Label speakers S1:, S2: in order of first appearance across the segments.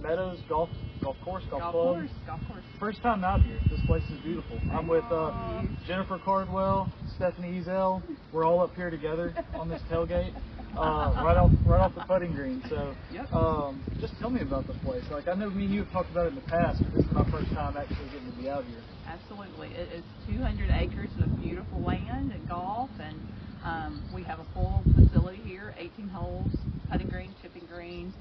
S1: Meadows Golf Course.
S2: Golf Course.
S1: First time out here. This place is beautiful. I'm with Jennifer Cardwell, Stephanie Ezell. We're all up here together on this tailgate, right off the putting green. So, just tell me about the place. Like, I know me and you have talked about it in the past, but this is my first time actually getting to be out here.
S2: Absolutely. It is 200 acres of beautiful land and golf, and we have a full facility here, 18 holes, putting green, chipping green,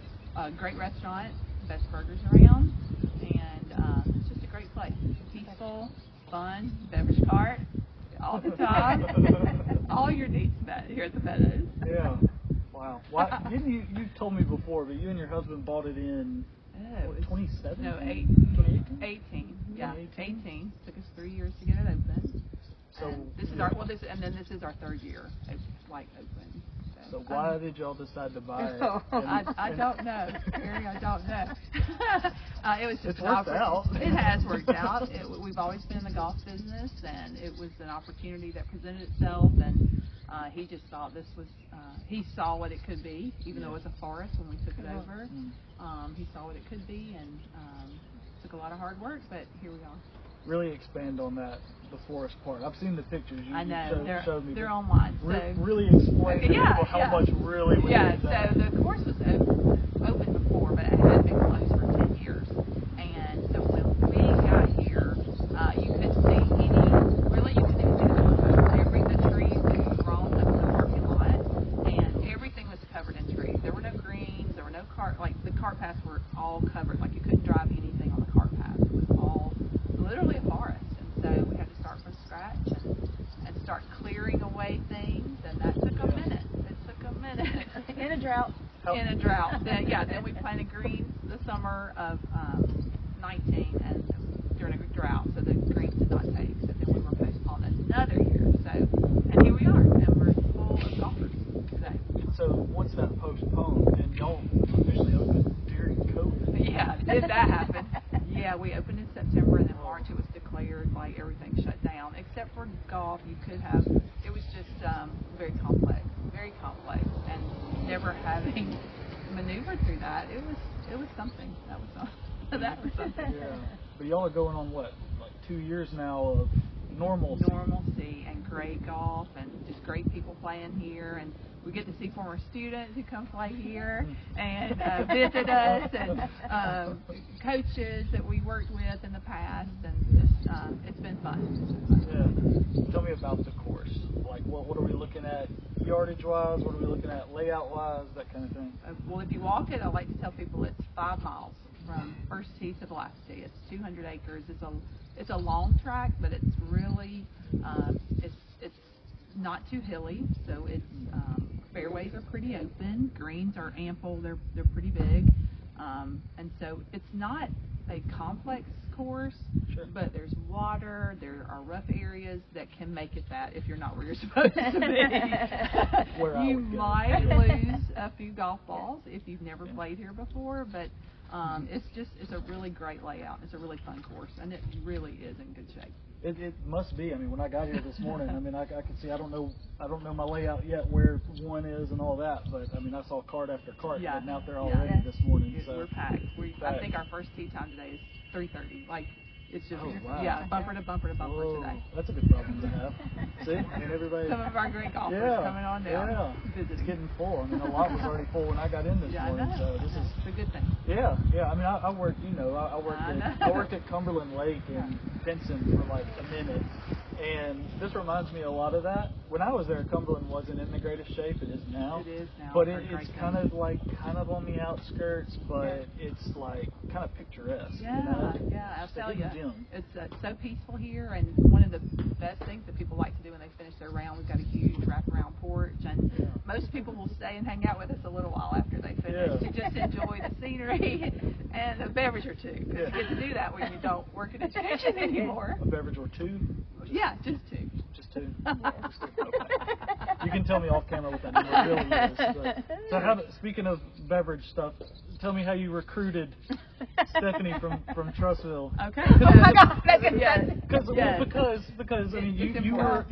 S2: great restaurant, best burgers around, and it's just a great place. Peaceful, fun, beverage cart all the time. All your needs met here at the Meadows.
S1: Yeah. Wow. Well, didn't you told me before, but you and your husband bought it in 2017?
S2: No, 18. Yeah, 18. Took us 3 years to get it open.
S1: So
S2: this is our this is our third year open.
S1: So why did y'all decide to buy it?
S2: I don't know, Gary. I don't know. It was just
S1: it's worked out.
S2: It has worked out. We've always been in the golf business, and it was an opportunity that presented itself. And he just thought this was. He saw what it could be, even though it was a forest when we took it over. He saw what it could be, and took a lot of hard work, but here we are.
S1: Really expand on that, the forest part. I've seen the pictures you
S2: I know,
S1: showed me.
S2: They're online. So
S1: really explain to people how much really went into that.
S2: So the course was open before, but it had been closed for 10 years. And so when we got here, you couldn't see you couldn't even see the trees that were grown up in the parking lot, and everything was covered in trees. There were no greens, there were no the cart paths were all covered, like you couldn't drive anything on the cart path. It was all literally a forest, and so we had to start from scratch and start clearing away things, and that took a minute. It took a minute.
S3: In a drought.
S2: In a drought. Then we planted greens the summer of 19, and during a drought, so the greens did not take. So then we were postponed another year. So, and here we are, and we're full of golfers today.
S1: So once that postponed, and y'all officially opened during COVID.
S2: Yeah, did that happen? Yeah, we opened in September, and then March it was declared like everything shut down, except for golf. You could have, it was just very complex, and never having maneuvered through that, it was something. That was something.
S1: Yeah, but y'all are going on what, like 2 years now of normalcy.
S2: Normalcy and great golf and just great people playing here, and we get to see former students who come play here and visit us, and coaches that we worked with in the past, and just it's been fun.
S1: Yeah. Tell me about the course. Like, what are we looking at yardage-wise? What are we looking at layout-wise? That kind of thing.
S2: Well, if you walk it, I like to tell people it's 5 miles from first tee to the last tee. It's 200 acres. It's a long track, but it's really it's not too hilly, so it's fairways are pretty open, greens are ample, they're pretty big, and so it's not a complex course, but there's water, there are rough areas that can make it that if you're not where you're supposed to be. You might lose a few golf balls if you've never played here before, but it's a really great layout. It's a really fun course, and it really is in good shape.
S1: It must be. I mean, when I got here this morning, I mean, I could see. I don't know my layout yet, where one is and all that. But I mean, I saw cart after cart getting out there already this morning. So
S2: we're packed. I think our first tee time today is 3:30. Like, it's just bumper to bumper to bumper today.
S1: That's a good problem to have. See, and everybody.
S2: Some of our great golfers coming on down.
S1: Yeah, it's getting full. I mean, a lot was already full when I got in this morning.
S2: I know.
S1: So this is
S2: a good thing.
S1: Yeah. I mean, I worked. I worked at Cumberland Lake in Pinson for like a minute, and this reminds me a lot of that. When I was there, Cumberland wasn't in the greatest shape. It is now.
S2: It is now.
S1: But it's kind of on the outskirts, but it's like kind of picturesque.
S2: Yeah,
S1: you know?
S2: I'll tell you.
S1: Gym.
S2: It's so peaceful here, and one of the best things that people like to do when they finish their round, we've got a huge wraparound porch, and most people will stay and hang out with us a little while after they finish to just enjoy the scenery and a beverage or two. Because you get to do that when you don't work in education anymore.
S1: A beverage or two?
S2: Yeah, just 2.
S1: Just 2? You can tell me off camera what that number really is. But, so speaking of beverage stuff, tell me how you recruited Stephanie from Trussville.
S2: Okay.
S3: Oh my God, that's
S2: Yes.
S1: Because I mean you were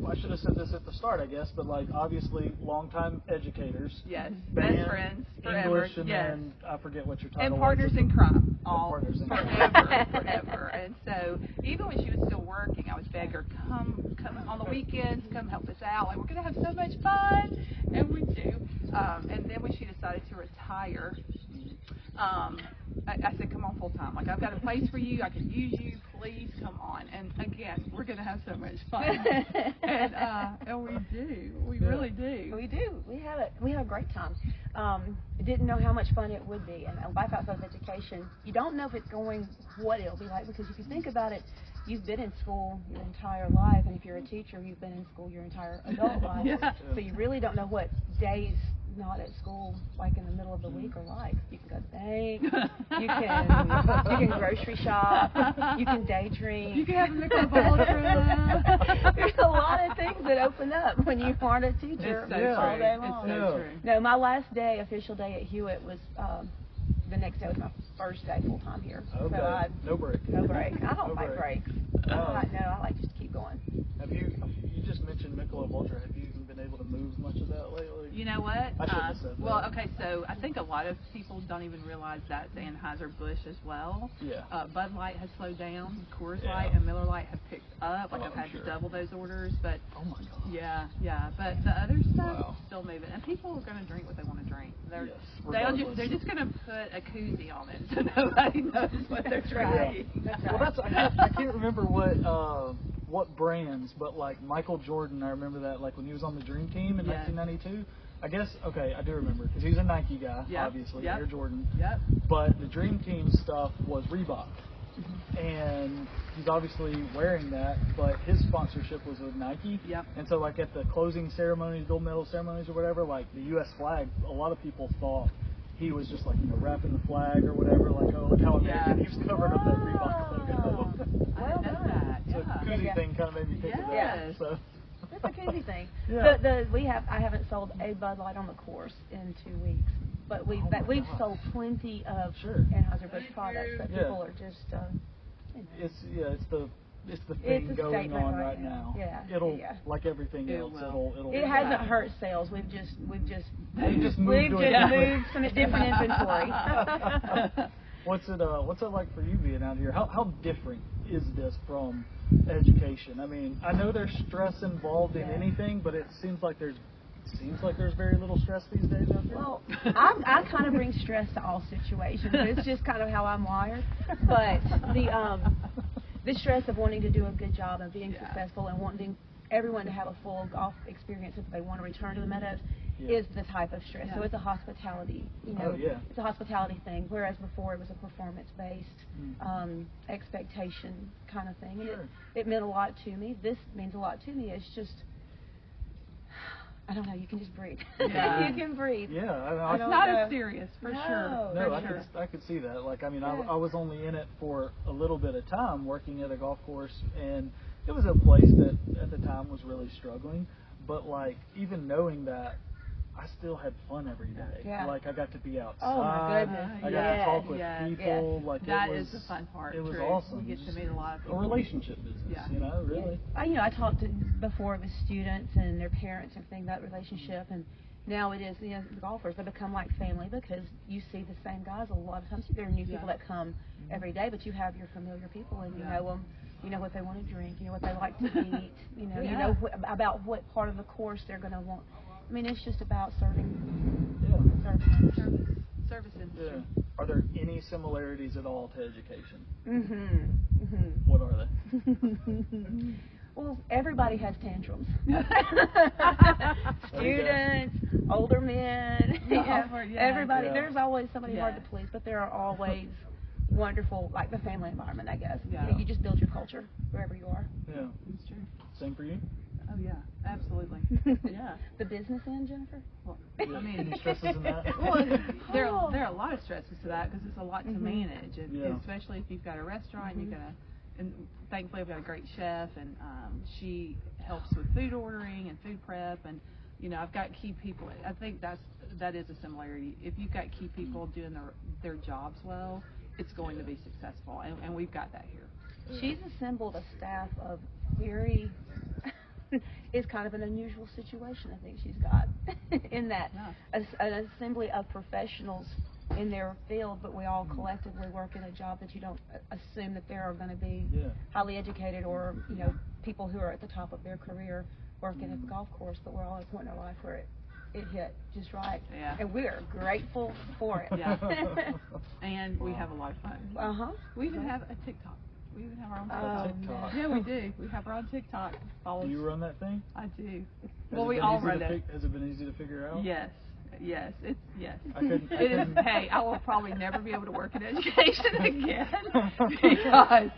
S1: I should have said this at the start, I guess, but like obviously longtime educators.
S2: Yes.
S1: Band,
S2: Best friends forever.
S1: English, and
S2: yes.
S1: then I forget what your title
S2: And
S1: was.
S2: partners in crime, all
S1: partners in
S2: forever. And so even when she was still working, I would beg her, come on the weekends, come help us out. Like, we're gonna have so much fun, and we do. And then when she decided to retire, I said, come on full time. Like, I've got a place for you. I can use you. Please come on. And again, we're gonna have so much fun. And we do. We really do.
S3: We do. We have a great time. Didn't know how much fun it would be. And life outside of education, you don't know if it's going what it'll be like, because if you think about it, you've been in school your entire life, and if you're a teacher, you've been in school your entire adult life.
S2: Yeah.
S3: So you really don't know what days not at school, like in the middle of the week, are like. You can go to the bank, you can grocery shop, you can daydream.
S2: You can have a Michelob Ultra.
S3: There's a lot of things that open up when you aren't a teacher
S2: It's so
S3: all
S2: true.
S3: day long.
S2: It's so true.
S3: No, my last day, official day at Hewitt was the next day was my first day full time here.
S1: Okay.
S3: So
S1: no break.
S3: no break. I don't
S1: No
S3: like
S1: break.
S3: breaks. I like just to keep going.
S1: Have you just mentioned Michelob Ultra? Have you even been able to move much of that lately?
S2: You know what?
S1: I shouldn't have said that.
S2: Well, okay, so I think a lot of people don't even realize that's Anheuser-Busch as well.
S1: Yeah.
S2: Bud Light has slowed down. Coors
S1: Yeah.
S2: Light and Miller Light have picked up. Like,
S1: Oh,
S2: I've had
S1: sure.
S2: to double those orders, but
S1: Oh my God.
S2: yeah. But the other stuff
S1: Wow.
S2: is still moving, and people are going to drink what they want to drink.
S1: Yes,
S2: They're just going to put a koozie on it, so nobody knows what they're drinking.
S3: That's
S1: Well,
S3: right.
S1: I can't remember what brands, but like Michael Jordan, I remember that, like when he was on the Dream Team in
S2: Yes.
S1: 1992. I guess, okay, I do remember, because he's a Nike guy,
S2: Yep.
S1: obviously,
S2: Yep.
S1: Air Jordan.
S2: Yep.
S1: But the Dream Team stuff was Reebok. And he's obviously wearing that, but his sponsorship was with Nike.
S2: Yep.
S1: And so, like, at the closing ceremonies, gold medal ceremonies or whatever, like, the U.S. flag, a lot of people thought he was just, like, wrapping the flag or whatever, like, oh, look how American.
S2: Yeah.
S1: He was covering up that Reebok logo.
S2: I didn't know that.
S1: So
S2: Yeah.
S1: koozie
S3: Yeah.
S1: thing kind of made me think of that.
S2: Yes.
S1: So.
S3: It's a koozie thing.
S1: Yeah.
S3: I haven't sold a Bud Light on the course in 2 weeks, but we've
S1: gosh.
S3: sold plenty of
S1: Sure.
S3: Anheuser-Busch products that
S1: Yeah.
S3: people are just.
S1: It's the thing
S3: It's a
S1: going
S3: statement
S1: on
S3: right
S1: right
S3: now.
S1: now.
S3: Yeah.
S1: It'll
S3: Yeah.
S1: like everything
S2: It
S1: else.
S2: will.
S1: It'll.
S3: It hasn't hurt sales. We've just
S1: We've just
S3: we've
S1: moved to
S3: just
S1: it.
S3: moved some different inventory.
S1: What's it like for you being out here? How different is this from education? I mean, I know there's stress involved in
S3: Yeah.
S1: anything, but it seems like there's very little stress these days out there.
S3: Well, I kind of bring stress to all situations. It's just kind of how I'm wired. But the stress of wanting to do a good job and being successful and wanting everyone to have a full golf experience if they want to return to the Meadows is the type of stress. So it's a hospitality, it's a hospitality thing. Whereas before it was a performance-based expectation kind of thing. And it meant a lot to me. This means a lot to me. It's just, I don't know, you can just breathe.
S2: Yeah.
S3: You can breathe.
S1: Yeah,
S2: It's not as serious, for
S3: No.
S2: sure.
S1: No,
S2: For
S1: I could see that. Like, I mean,
S3: Yeah.
S1: I was only in it for a little bit of time working at a golf course, and it was a place that at the time was really struggling. But like, even knowing that, I still had fun every day.
S3: Yeah.
S1: Like, I got to be outside.
S3: Oh my goodness.
S1: I got to talk with
S2: Yes.
S1: people. Like,
S2: That
S1: it was
S2: is the fun part.
S1: It was
S2: true.
S1: awesome.
S2: You get to meet a lot of
S1: A
S2: people.
S1: relationship business,
S2: Yeah.
S1: really.
S3: I talked to before with students and their parents and everything, that relationship, and now it is, the golfers, they become like family because you see the same guys a lot of times. There are new people that come every day, but you have your familiar people and you know them. You know what they want to drink, you know what they like to eat, you know about what part of the course they're going to want. I mean, it's just about serving
S2: Service industry.
S1: Yeah. Are there any similarities at all to education?
S3: Mm-hmm.
S1: What are they?
S3: Well, everybody has tantrums.
S1: There you go.
S3: Students, older men, everybody.
S1: Yeah.
S3: There's always somebody hard
S2: Yeah.
S3: to please, but there are always wonderful, like the family environment, I guess.
S2: Yeah.
S3: You just build your culture wherever you are.
S1: Yeah.
S2: It's true.
S1: Same for you?
S2: Oh, yeah, absolutely. Yeah.
S3: The business end, Jennifer?
S2: Well,
S1: Yeah.
S2: I mean,
S1: Any stresses in that?
S2: well, there are a lot of stresses to that because it's a lot to manage, and
S1: Yeah.
S2: especially if you've got a restaurant, you gotta. And thankfully, I've got a great chef, and she helps with food ordering and food prep, and I've got key people. I think that is a similarity. If you've got key people doing their jobs well, it's going to be successful, and we've got that here.
S3: She's assembled a staff of very, it's kind of an unusual situation I think she's got in that an assembly of professionals in their field, but we all collectively work in a job that you don't assume that there are going to be highly educated or, you know, people who are at the top of their career working at the golf course, but we're all at a point in our life where it hit just right.
S2: Yeah.
S3: And we are grateful for it.
S2: Yeah. And we have a lot of fun. We even have a TikTok. We even have our own TikTok. Yeah, we do. We have our own TikTok.
S1: Do you run that thing?
S2: I do. Well, we all run it.
S1: Has it been easy to figure out?
S2: Yes. Yes. It's yes.
S1: It
S2: is. Hey, I will probably never be able to work in education again because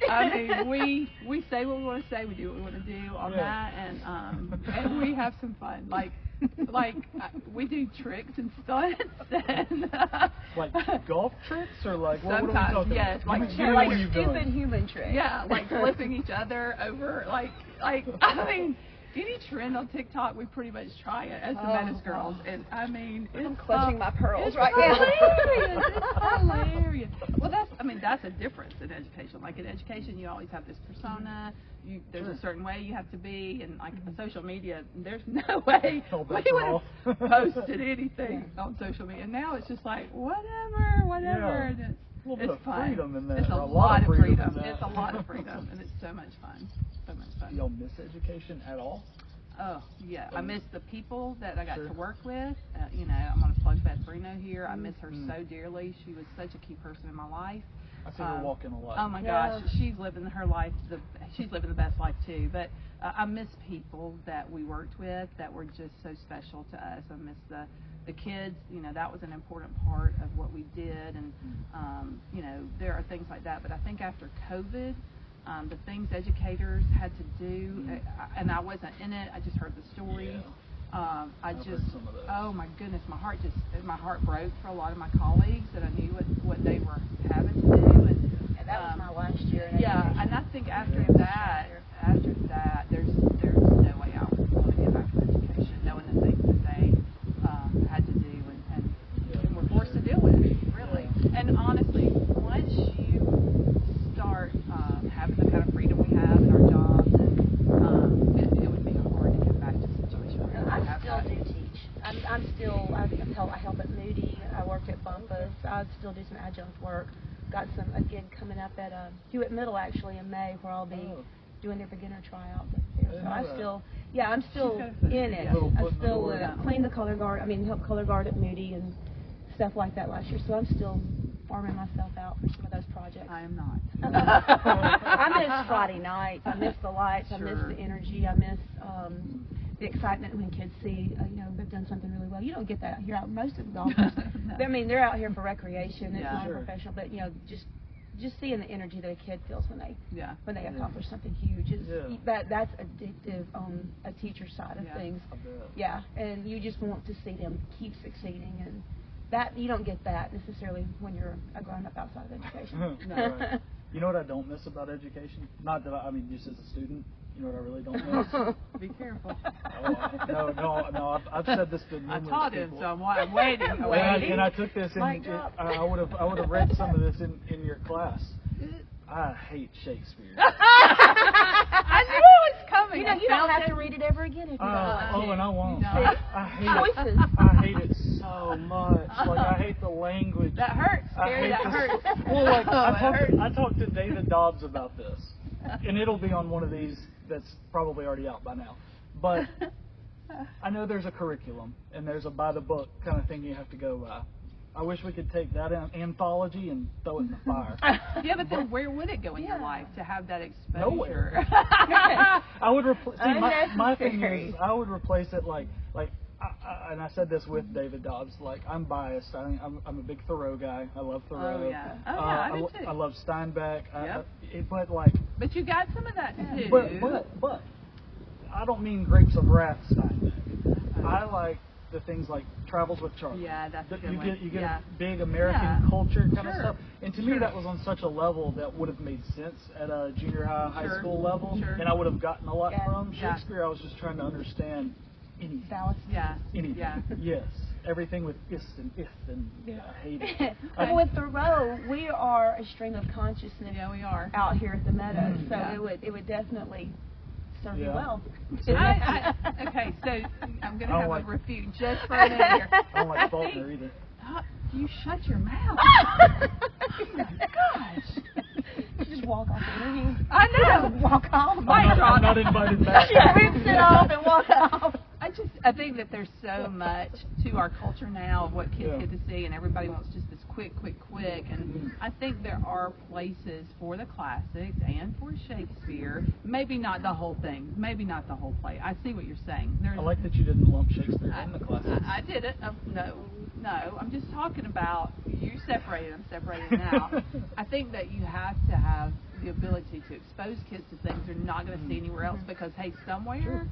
S2: I mean we say what we want to say, we do what we want to do on that, and we have some fun. Like we do tricks and stunts and
S3: Like
S1: golf tricks or like what
S2: sometimes,
S1: are we talking
S2: yes,
S1: about?
S3: like stupid human tricks.
S2: Yeah, like flipping each other over, like I mean, any trend on TikTok, we pretty much try it as the Meadows girls, and I mean,
S3: I'm clutching my pearls right
S2: now.
S3: now.
S2: It's hilarious. Well, that's a difference in education. Like in education, you always have this persona. There's a certain way you have to be, and like social media, there's no way we would have posted anything on social media. And now it's just like whatever.
S1: Yeah.
S2: And
S1: it's fun. Freedom in that.
S2: It's a lot of freedom. It's a lot of freedom, and it's so much fun. So much fun.
S1: Do y'all miss education at all?
S2: Oh, yeah. I miss the people that I got to work with. You know, I'm going to plug Beth Brino here. I miss her so dearly. She was such a key person in my life.
S1: I see her walking a lot.
S2: Oh, my gosh. She's living her life. She's living the best life, too. But I miss people that we worked with that were just so special to us. I miss the kids. You know, that was an important part of what we did. And, you know, there are things like that. But I think after COVID, the things educators had to do, and I wasn't in it. I just heard the stories.
S1: I've heard some of those.
S2: Oh my goodness, my heart broke for a lot of my colleagues that I knew what they were having to do, and
S3: that was my last year.
S2: And I think after that, there's no way I would want to get back to education, knowing the things that they had to do and were forced to deal with, really. And honestly, once you start having the kind of freedom we have in our jobs, and it would be hard to get back to a situation where
S3: I still do teach. I help at Moody. I worked at Bumpus. I still do some adjunct work. Got some again coming up at Hewitt Middle actually in May, where I'll be doing their beginner tryouts up there. So I'm still in it. I still clean the color guard. I mean, help color guard at Moody and stuff like that last year. So I'm still farming myself out for some of those projects.
S2: I am not.
S3: I miss Friday nights. I miss the lights. I miss the energy. I miss the excitement when kids see, they've done something really well. You don't get that here. Most of the golfers, I mean, they're out here for recreation. It's not professional, but just seeing the energy that a kid feels when they accomplish something huge that's addictive on a teacher's side of things. Yeah, and you just want to see them keep succeeding, and that you don't get that necessarily when you're a grown-up outside of education.
S1: Right. You know what I don't miss about education? Not that I mean, just as a student. You know what I really don't miss?
S2: Be careful.
S1: No. I've said this to numerous
S2: I taught him,
S1: people.
S2: so I'm waiting.
S1: And I took this I would have read some of this in your class. I hate Shakespeare.
S2: I knew it was coming.
S3: You don't have to read it ever again if you don't want to.
S1: And I won't.
S3: Choices.
S1: I hate it so much. Like I hate the language.
S2: That hurts. Scary. That hurts.
S1: Well, like I talked to David Dobbs about this, and it'll be on one of these that's probably already out by now. But I know there's a curriculum and there's a by the book kind of thing you have to go by. I wish we could take that anthology and throw it in the fire.
S2: Yeah, but then where would it go in your life to have that exposure?
S1: Nowhere. I would replace. My thing is, I would replace it like, and I said this with David Dobbs. Like I'm biased. I'm a big Thoreau guy. I love Thoreau.
S2: Oh yeah. I do too.
S1: I love Steinbeck.
S2: Yep.
S1: But
S2: you got some of that too.
S1: But I don't mean Grapes of Wrath Steinbeck. I like the things like Travels with Charlie.
S2: Yeah, that's a good
S1: You get a big American culture kind of stuff. And to me, that was on such a level that would have made sense at a junior high school level, and I would have gotten a lot from. Shakespeare, I was just trying to understand anything.
S3: Dallas.
S2: Yeah.
S1: Anything.
S2: Yeah.
S1: Yes. Everything with is and if and I hate it.
S3: Well, with Thoreau, we are a stream of consciousness.
S2: Yeah, we are.
S3: Out here at the Meadows, so
S2: Yeah.
S3: it would definitely serve you
S1: Yeah.
S3: well.
S2: Okay, so I'm going to have a refute just for a minute here.
S1: I don't like Faulkner either.
S2: You shut your mouth. Oh my gosh.
S3: Just walk off the interview.
S2: I know.
S3: Walk off.
S1: I'm not invited back.
S3: She rips it off and walks off.
S2: I think that there's so much to our culture now of what kids get to see, and everybody wants just this quick. And I think there are places for the classics and for Shakespeare. Maybe not the whole thing. Maybe not the whole play. I see what you're saying.
S1: I like that you didn't lump Shakespeare in the classics.
S2: I did it. No. I'm just talking about you separated. I'm separating now. I think that you have to have the ability to expose kids to things they're not going to see anywhere else because, hey, somewhere,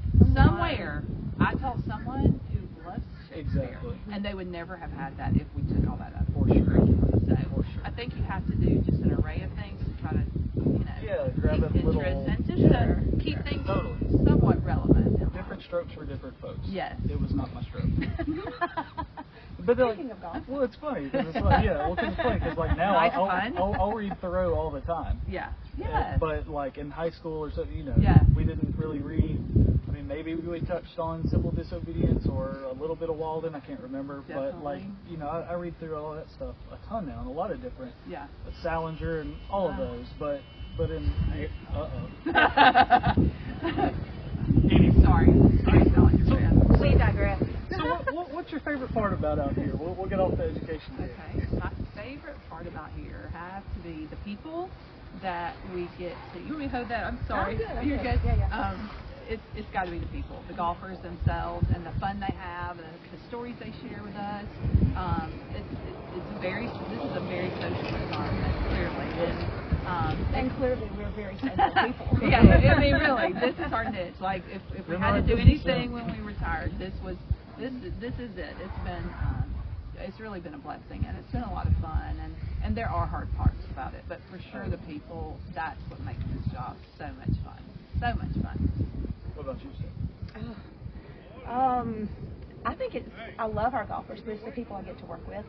S2: I taught someone who loves Shakespeare, and they would never have had that if we took all that up.
S1: For sure.
S2: So I think you have to do just an array of things to try to,
S1: grab
S2: keep
S1: a little
S2: interest and just to keep things somewhat relevant.
S1: Different strokes for different folks.
S2: Yes.
S1: It was not my stroke. But they're
S3: Speaking of golf.
S1: well, it's funny because it's like, it's funny because like now I'll read Thoreau all the time.
S2: Yeah. Yeah.
S1: But like in high school or so,
S2: Yeah.
S1: we didn't really read. I mean, maybe we touched on civil disobedience or a little bit of Walden. I can't remember.
S2: Definitely.
S1: But like I read through all that stuff a ton now and a lot of different.
S2: Yeah.
S1: Salinger and all of those. But in
S2: Sorry, Salinger fan.
S3: We digress.
S1: So what's your favorite part about out here? We'll get off the education here.
S2: Okay, my favorite part about here has to be the people that we get to. You want me to hold that? I'm sorry.
S3: I'm
S2: You're
S3: good.
S2: good.
S3: Yeah.
S2: It's got to be the people, the golfers themselves, and the fun they have, and the stories they share with us. This is a very social environment, clearly.
S3: And clearly we're very social people.
S2: Yeah, I mean, really, this is our niche. Like, if we had to do anything when we retired, this is it. It's really been a blessing, and it's been a lot of fun, and there are hard parts about it, but for sure the people, that's what makes this job so much fun. So much fun.
S1: What about you, Steph?
S3: I think I love our golfers, but it's the people I get to work with.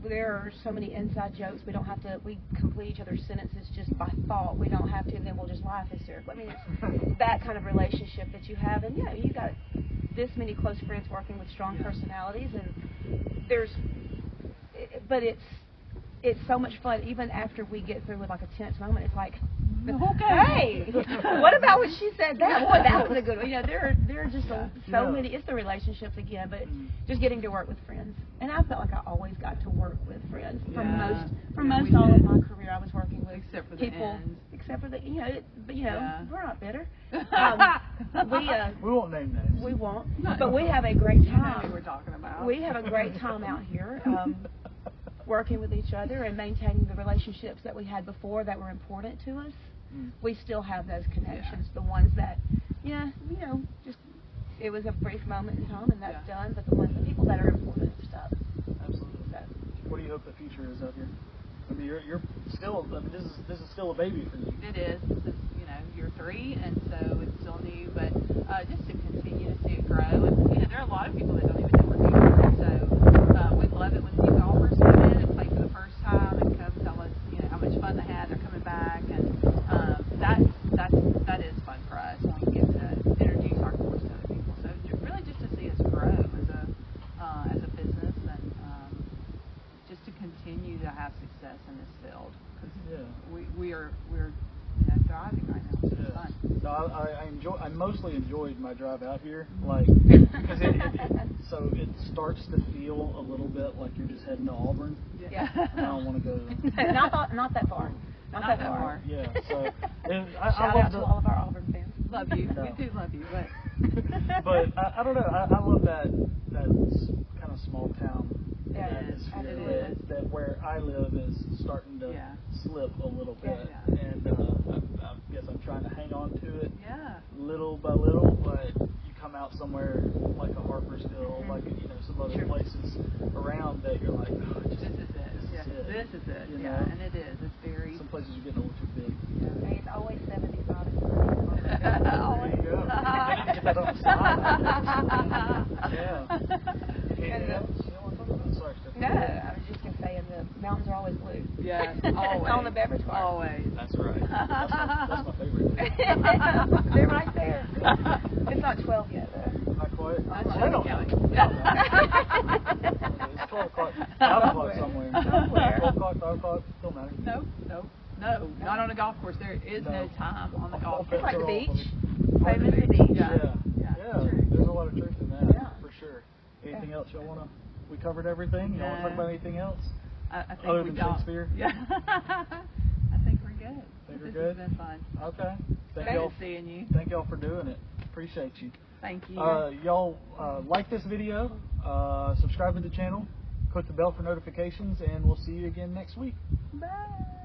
S3: There are so many inside jokes. We don't have to. We complete each other's sentences just by thought. We don't have to, and then we'll just laugh hysterically. I mean, it's that kind of relationship that you have, and you got this many close friends working with strong personalities, and but it's so much fun. Even after we get through with like a tense moment, it's like, hey, what about when she said that? Boy, that was a good one. There are just so many. It's the relationships again, but just getting to work with friends. And I felt like I always got to work with friends for most all of my career. I was working with
S2: except for
S3: people,
S2: the end.
S3: Except for the we're not bitter.
S1: We won't name names.
S3: We won't, but we have a great time.
S2: Who we're talking about.
S3: We have a great time out here. Working with each other and maintaining the relationships that we had before that were important to us. We still have those connections, the ones that, just it was a brief moment in time and that's done, but the people that are important and stuff.
S1: Absolutely.
S3: So.
S1: What do you hope the future is out here? I mean, you're still. I mean, this is still a baby for you.
S2: It is. This is, year 3, and so it's still new, but just to continue to see it grow. And there are a lot of people that don't even know we're here, so we love it when new golfers come in and play for the first time and come tell us, how much fun they had. They're coming back, and that is fun for us when we get to introduce our course to other people. So really, just to see us grow as a business, and just to continue to have success in this field, because we're thriving right now. It's fun.
S1: No, I mostly enjoyed my drive out here, like because it starts to feel a little bit like you're just heading to Auburn.
S3: Yeah.
S1: I don't want to go to
S3: not that far. Not that far.
S1: Yeah. So
S3: Shout out to all of our Auburn fans.
S2: Love you.
S1: No.
S2: We do love you, but
S1: but I don't know. I love that kind of small town
S3: atmosphere
S1: that where I live is starting to slip a little bit, and I guess I'm trying to hang on to it little by little. But you come out somewhere like a Harpersville, like some other places around that you're like, oh,
S2: this is it. This is it. And it is. It's very.
S1: Some places you're getting a little too big.
S3: Hey, it's always 75.
S1: There you go. get that on the side. Yeah. Anything else you want to talk about? Sorry, Stephanie.
S3: No, I was just going to say the mountains are always blue.
S2: Yes, always.
S3: On the beverage cart.
S2: Always.
S1: That's right. That's my favorite.
S3: They're right there. It's not 12 yet, though.
S1: Not quite.
S2: Not
S1: I don't
S2: yet.
S1: know. It's 12 o'clock. 5 o'clock somewhere. 12 o'clock, 5 o'clock, don't matter.
S2: No, not on a golf course. There is no time on the golf
S3: It's
S2: course.
S3: like the beach.
S1: Like
S3: Same as the beach.
S2: Yeah.
S1: Yeah. There's a lot of truth in that,
S3: Yeah.
S1: for sure. Anything else y'all want to? We covered everything. Y'all want to talk about anything else?
S2: I think
S1: Other
S2: we
S1: than
S2: don't.
S1: Shakespeare?
S2: Yeah. I think we're good.
S1: Think we're
S2: This
S1: good?
S2: has been fun.
S1: Okay. Thank
S2: Great
S1: y'all.
S2: seeing you.
S1: Thank y'all for doing it. Appreciate you.
S2: Thank you.
S1: Y'all like this video, subscribe to the channel, click the bell for notifications, and we'll see you again next week.
S2: Bye.